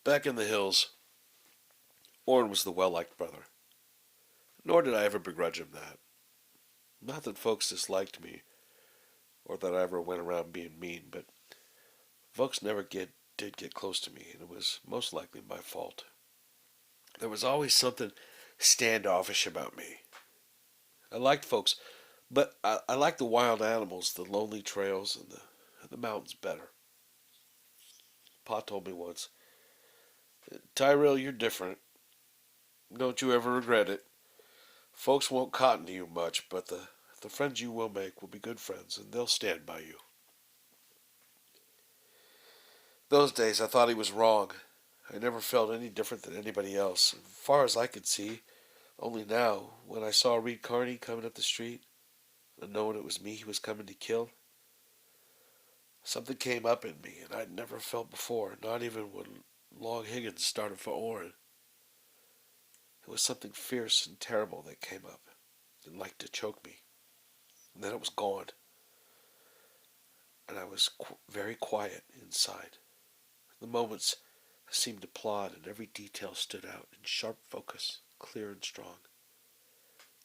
Back in the hills, Orrin was the well-liked brother. Nor did I ever begrudge him that. Not that folks disliked me, or that I ever went around being mean, but folks never did get close to me, and it was most likely my fault. There was always something standoffish about me. I liked folks, but I liked the wild animals, the lonely trails, and the mountains better. Pa told me once, Tyrell, you're different. Don't you ever regret it. Folks won't cotton to you much, but the friends you will make will be good friends, and they'll stand by you. Those days I thought he was wrong. I never felt any different than anybody else. As far as I could see, only now, when I saw Reed Carney coming up the street, and knowing it was me he was coming to kill, something came up in me, and I'd never felt before, not even when Long Higgins started for Orrin. It was something fierce and terrible that came up, and like to choke me. And then it was gone, and I was very quiet inside. The moments seemed to plod, and every detail stood out in sharp focus, clear and strong.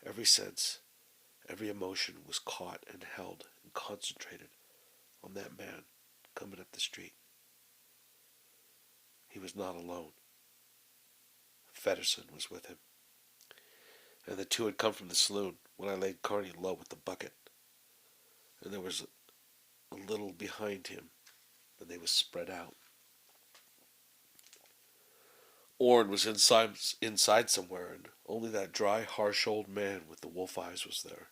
Every sense, every emotion was caught and held and concentrated on that man coming up the street. He was not alone. Fedderson was with him, and the two had come from the saloon when I laid Carney low with the bucket, and there was a little behind him, and they was spread out. Orrin was inside somewhere, and only that dry, harsh old man with the wolf eyes was there.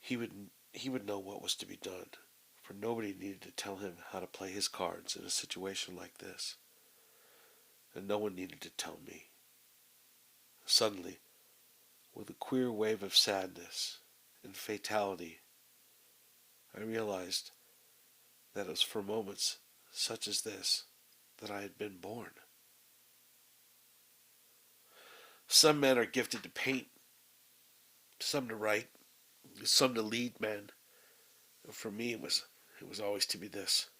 He would know what was to be done, for nobody needed to tell him how to play his cards in a situation like this, and no one needed to tell me. Suddenly, with a queer wave of sadness and fatality, I realized that it was for moments such as this that I had been born. Some men are gifted to paint, some to write, some to lead men. For me, it was always to be this: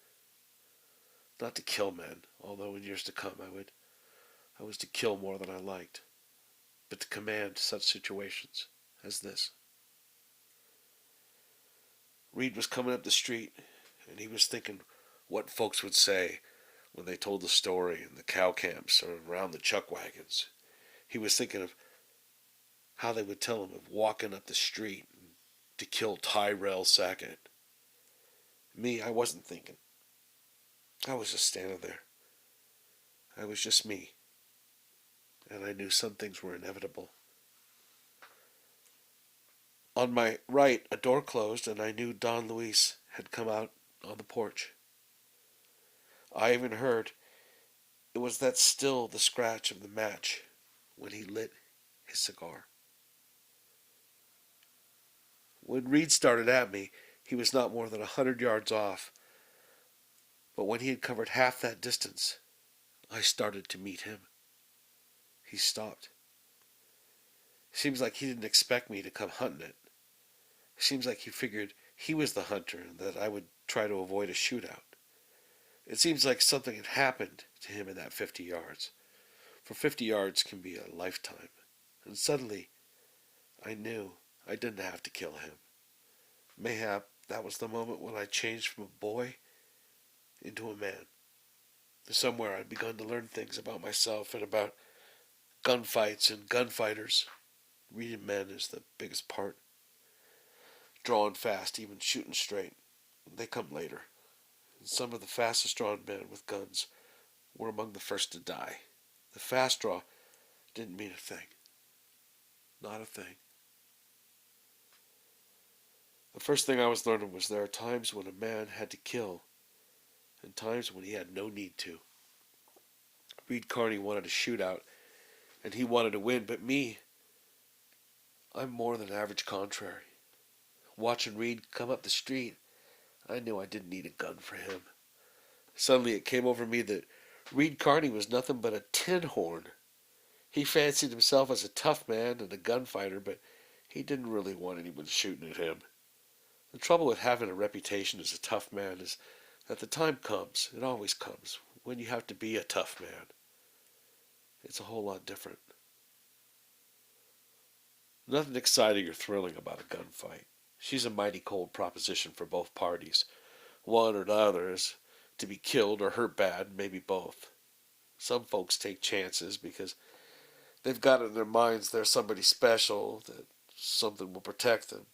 not to kill men, although in years to come I was to kill more than I liked, but to command such situations as this. Reed was coming up the street, and he was thinking what folks would say when they told the story in the cow camps or around the chuck wagons. He was thinking of how they would tell him of walking up the street to kill Tyrell Sackett. Me, I wasn't thinking. I was just standing there. I was just me. And I knew some things were inevitable. On my right, a door closed, and I knew Don Luis had come out on the porch. I even heard it was that still the scratch of the match when he lit his cigar. When Reed started at me, he was not more than 100 yards off. But when he had covered half that distance, I started to meet him. He stopped. Seems like he didn't expect me to come hunting it. Seems like he figured he was the hunter and that I would try to avoid a shootout. It seems like something had happened to him in that 50 yards. For 50 yards can be a lifetime. And suddenly, I knew I didn't have to kill him. Mayhap that was the moment when I changed from a boy into a man. Somewhere I'd begun to learn things about myself and about gunfights and gunfighters. Reading men is the biggest part. Drawing fast, even shooting straight, they come later. And some of the fastest drawn men with guns were among the first to die. The fast draw didn't mean a thing. Not a thing. The first thing I was learning was there are times when a man had to kill and times when he had no need to. Reed Carney wanted a shootout and he wanted to win, but me, I'm more than average contrary. Watching Reed come up the street, I knew I didn't need a gun for him. Suddenly it came over me that Reed Carney was nothing but a tin horn. He fancied himself as a tough man and a gunfighter, but he didn't really want anyone shooting at him. The trouble with having a reputation as a tough man is that the time comes, it always comes, when you have to be a tough man, it's a whole lot different. Nothing exciting or thrilling about a gunfight. She's a mighty cold proposition for both parties. One or the other is to be killed or hurt bad, maybe both. Some folks take chances because they've got it in their minds they're somebody special, that something will protect them.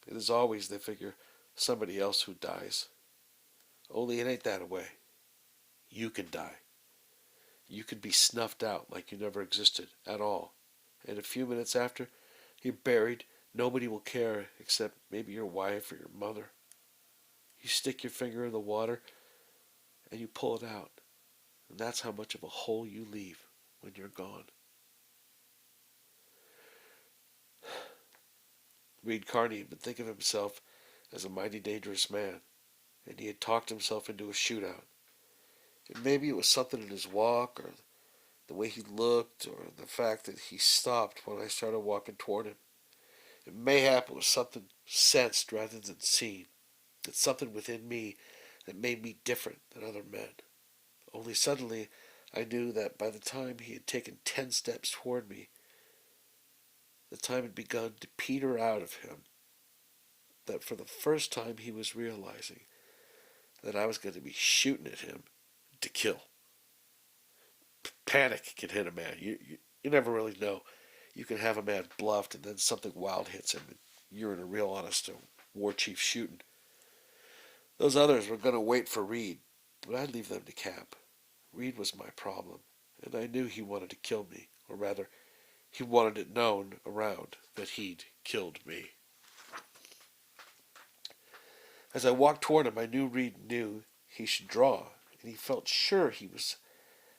It is always, they figure, somebody else who dies. Only it ain't that way. You can die. You can be snuffed out like you never existed at all. And a few minutes after, you're buried. Nobody will care except maybe your wife or your mother. You stick your finger in the water and you pull it out. And that's how much of a hole you leave when you're gone. Reed Carney had been thinking of himself as a mighty dangerous man, and he had talked himself into a shootout. And maybe it was something in his walk, or the way he looked, or the fact that he stopped when I started walking toward him. And mayhap it was something sensed rather than seen. It's something within me that made me different than other men. Only suddenly I knew that by the time he had taken 10 steps toward me, the time had begun to peter out of him. That for the first time he was realizing that I was going to be shooting at him to kill. Panic can hit a man. You never really know. You can have a man bluffed and then something wild hits him and you're in a real honest war chief shooting. Those others were going to wait for Reed, but I'd leave them to cap. Reed was my problem, and I knew he wanted to kill me, or rather, he wanted it known around that he'd killed me. As I walked toward him, I knew Reed knew he should draw, and he felt sure he was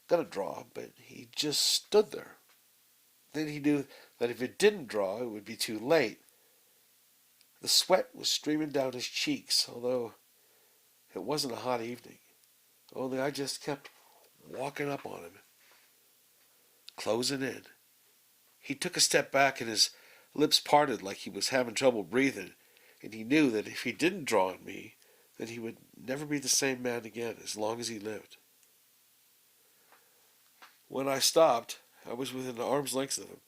going to draw, but he just stood there. Then he knew that if it didn't draw, it would be too late. The sweat was streaming down his cheeks, although it wasn't a hot evening. Only I just kept walking up on him, closing in. He took a step back and his lips parted like he was having trouble breathing, and he knew that if he didn't draw on me, then he would never be the same man again as long as he lived. When I stopped, I was within an arm's length of him,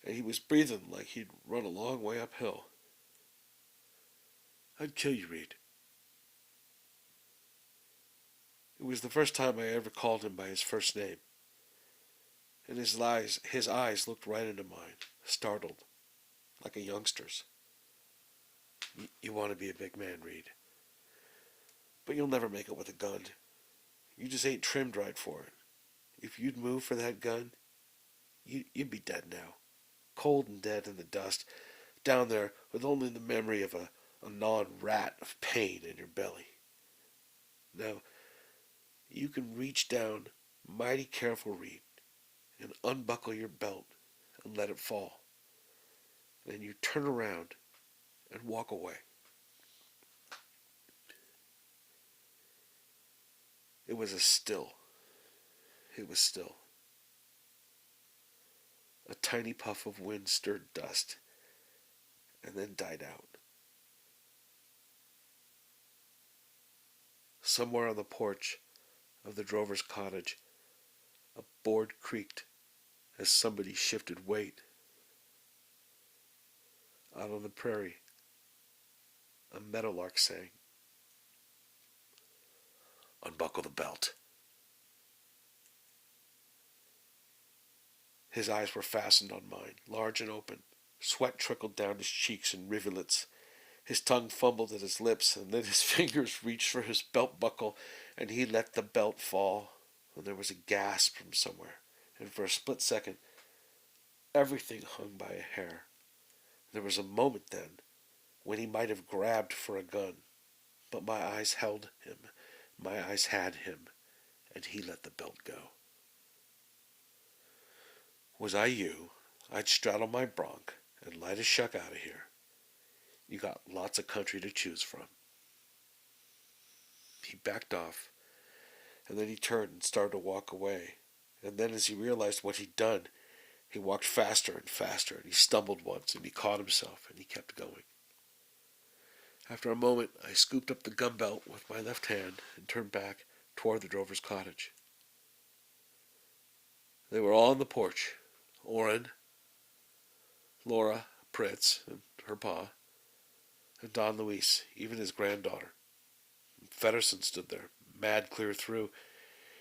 and he was breathing like he'd run a long way uphill. I'd kill you, Reed. It was the first time I ever called him by his first name, and his eyes looked right into mine, startled, like a youngster's. You want to be a big man, Reed, but you'll never make it with a gun. You just ain't trimmed right for it. If you'd move for that gun, you'd be dead now, cold and dead in the dust, down there with only the memory of a gnawed rat of pain in your belly. Now, you can reach down, mighty careful, Reed, and unbuckle your belt and let it fall. Then you turn around and walk away. It was still. It was still. A tiny puff of wind stirred dust and then died out. Somewhere on the porch of the drover's cottage, a board creaked as somebody shifted weight. Out on the prairie, a meadowlark sang. Unbuckle the belt. His eyes were fastened on mine, large and open. Sweat trickled down his cheeks in rivulets. His tongue fumbled at his lips, and then his fingers reached for his belt buckle, and he let the belt fall. And there was a gasp from somewhere, and for a split second, everything hung by a hair. There was a moment then when he might have grabbed for a gun, but my eyes held him. My eyes had him, and he let the belt go. Was I you, I'd straddle my bronc and light a shuck out of here. You got lots of country to choose from. He backed off, and then he turned and started to walk away. And then as he realized what he'd done, he walked faster and faster, and he stumbled once, and he caught himself, and he kept going. After a moment, I scooped up the gun belt with my left hand and turned back toward the drover's cottage. They were all on the porch. Orrin, Laura, Pritz, and her pa, and Don Luis, even his granddaughter. Fedderson stood there, mad clear through.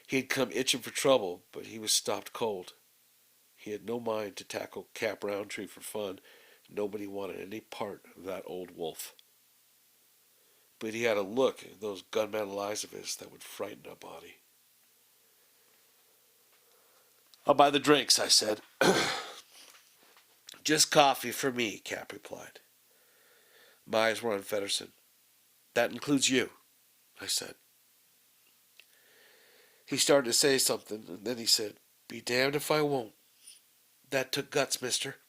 He had come itching for trouble, but he was stopped cold. He had no mind to tackle Cap Roundtree for fun. Nobody wanted any part of that old wolf. But he had a look in those gunmetal eyes of his that would frighten a body. "I'll buy the drinks," I said. "Just coffee for me," Cap replied. My eyes were on Fedderson. "That includes you," I said. He started to say something, and then he said, "Be damned if I won't. That took guts, mister."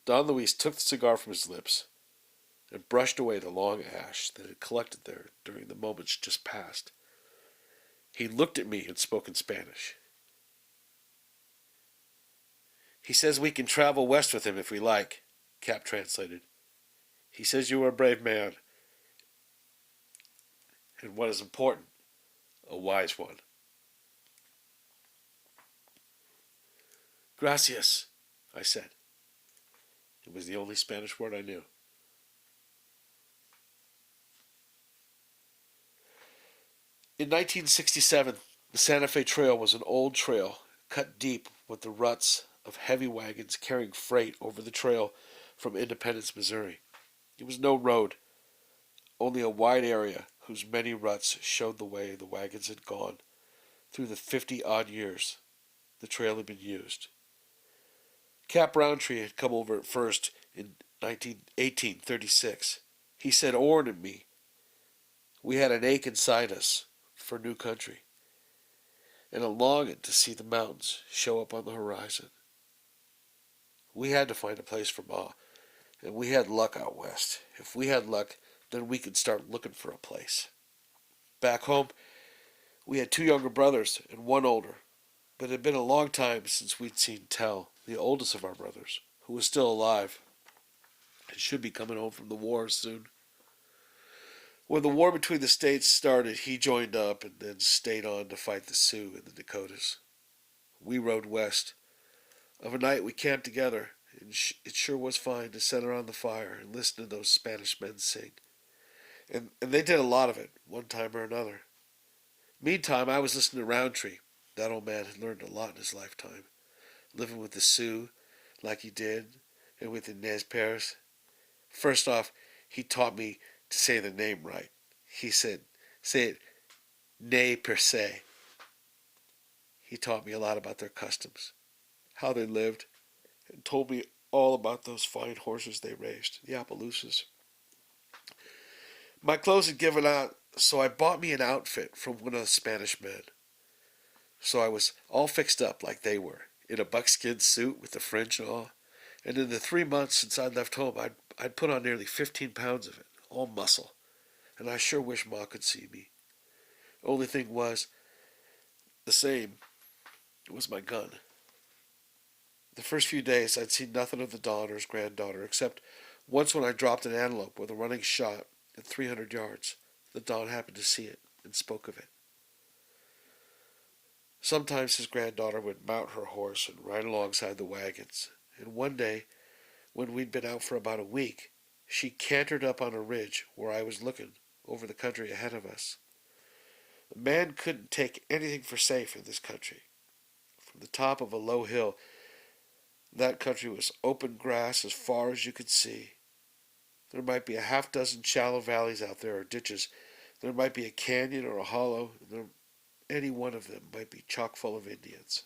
Don Luis took the cigar from his lips and brushed away the long ash that had collected there during the moments just past. He looked at me and spoke in Spanish. "He says we can travel west with him if we like," Cap translated. "He says you are a brave man, and what is important, a wise one." "Gracias," I said. It was the only Spanish word I knew. In 1967, the Santa Fe Trail was an old trail cut deep with the ruts of heavy wagons carrying freight over the trail from Independence, Missouri. It was no road, only a wide area whose many ruts showed the way the wagons had gone through the 50-odd years the trail had been used. Cap Roundtree had come over it first in 1836. He said Orrin and me, we had an ache inside us for new country, and a longing to see the mountains show up on the horizon. We had to find a place for Ma, and we had luck out west. If we had luck, then we could start looking for a place. Back home, we had 2 younger brothers and 1 older, but it had been a long time since we'd seen Tell, the oldest of our brothers, who was still alive and should be coming home from the war soon. When the war between the states started, he joined up and then stayed on to fight the Sioux in the Dakotas. We rode west. Of a night we camped together, and it sure was fine to sit around the fire and listen to those Spanish men sing. And they did a lot of it, one time or another. Meantime, I was listening to Roundtree. That old man had learned a lot in his lifetime. Living with the Sioux, like he did, and with the Nez Perce. First off, he taught me to say the name right. He said, say it, Nez Perce. He taught me a lot about their customs, how they lived, and told me all about those fine horses they raised, the Appaloosas. My clothes had given out, so I bought me an outfit from one of the Spanish men. So I was all fixed up like they were, in a buckskin suit with the fringe and all. And in the 3 months since I'd left home, I'd put on nearly 15 pounds of it, all muscle. And I sure wish Ma could see me. Only thing was, the same, it was my gun. The first few days, I'd seen nothing of the Don or his granddaughter, except once when I dropped an antelope with a running shot at 300 yards. The Don happened to see it and spoke of it. Sometimes his granddaughter would mount her horse and ride alongside the wagons, and one day, when we'd been out for about a week, she cantered up on a ridge where I was looking over the country ahead of us. A man couldn't take anything for safe in this country. From the top of a low hill, that country was open grass as far as you could see. There might be a half-dozen shallow valleys out there or ditches. There might be a canyon or a hollow, and any one of them might be chock full of Indians.